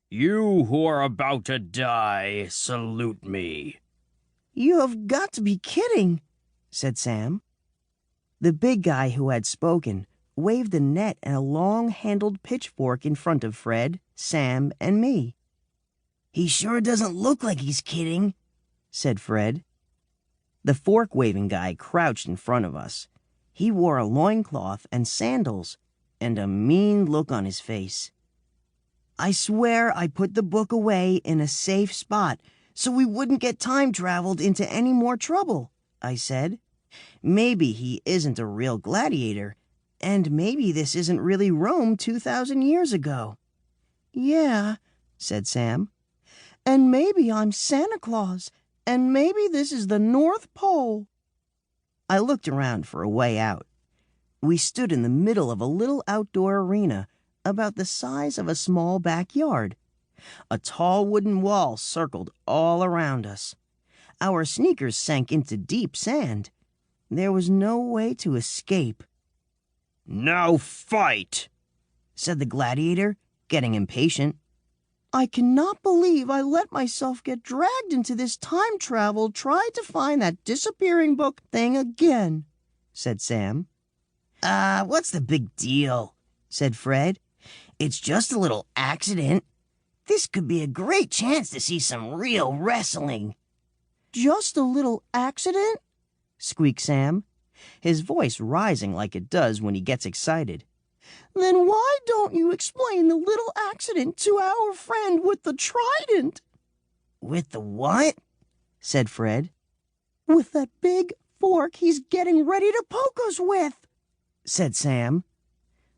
You who are about to die, salute me. You have got to be kidding, said Sam. The big guy who had spoken waved a net and a long-handled pitchfork in front of Fred, Sam, and me. He sure doesn't look like he's kidding, said Fred. The fork-waving guy crouched in front of us. He wore a loincloth and sandals, and a mean look on his face. I swear I put the book away in a safe spot so we wouldn't get time-traveled into any more trouble, I said. Maybe he isn't a real gladiator, and maybe this isn't really Rome 2,000 years ago. Yeah, said Sam. And maybe I'm Santa Claus, and maybe this is the North Pole. I looked around for a way out. We stood in the middle of a little outdoor arena about the size of a small backyard. A tall wooden wall circled all around us. Our sneakers sank into deep sand. There was no way to escape. Now fight, said the gladiator, getting impatient. I cannot believe I let myself get dragged into this time travel trying to find that disappearing book thing again, said Sam. What's the big deal, said Fred. It's just a little accident. This could be a great chance to see some real wrestling. Just a little accident? Squeaked Sam, his voice rising like it does when he gets excited. Then why don't you explain the little accident to our friend with the trident? With the what? Said Fred. With that big fork he's getting ready to poke us with, said Sam.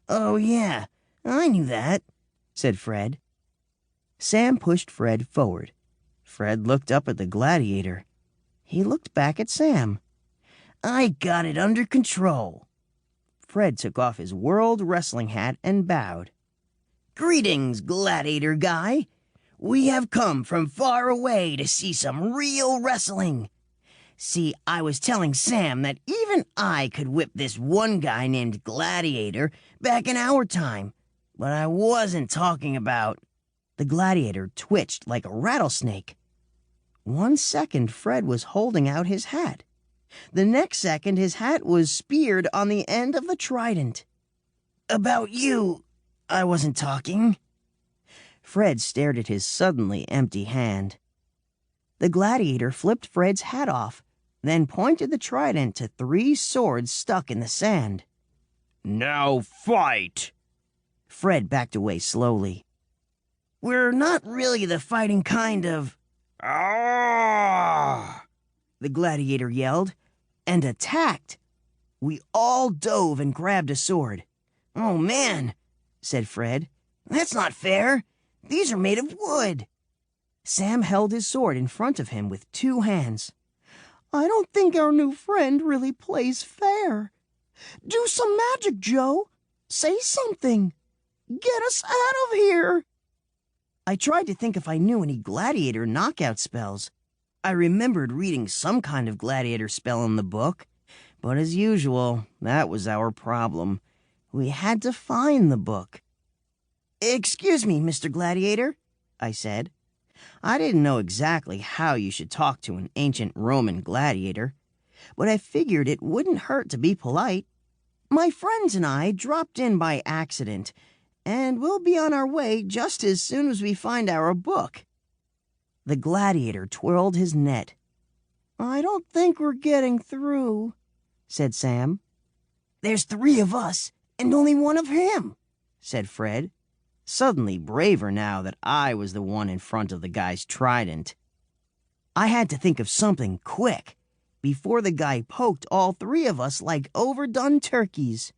Oh, yeah, I knew that, said Fred. Sam pushed Fred forward. Fred looked up at the gladiator. He looked back at Sam. I got it under control. Fred took off his World Wrestling hat and bowed. Greetings, gladiator guy. We have come from far away to see some real wrestling. See, I was telling Sam that even I could whip this one guy named Gladiator back in our time, but I wasn't talking about... The gladiator twitched like a rattlesnake. 1 second, Fred was holding out his hat. The next second, his hat was speared on the end of the trident. About you, I wasn't talking. Fred stared at his suddenly empty hand. The gladiator flipped Fred's hat off, then pointed the trident to 3 swords stuck in the sand. Now fight! Fred backed away slowly. We're not really the fighting kind of... Ah! The gladiator yelled, and attacked. We all dove and grabbed a sword. Oh, man, said Fred. That's not fair. These are made of wood. Sam held his sword in front of him with 2 hands. I don't think our new friend really plays fair. Do some magic, Joe. Say something. Get us out of here. I tried to think if I knew any gladiator knockout spells. I remembered reading some kind of gladiator spell in the book, but as usual, that was our problem. We had to find the book. Excuse me, Mr. Gladiator, I said. I didn't know exactly how you should talk to an ancient Roman gladiator, but I figured it wouldn't hurt to be polite. My friends and I dropped in by accident, and we'll be on our way just as soon as we find our book. The gladiator twirled his net. I don't think we're getting through, said Sam. There's 3 of us, and only 1 of him, said Fred, suddenly braver now that I was the one in front of the guy's trident. I had to think of something quick, before the guy poked all 3 of us like overdone turkeys.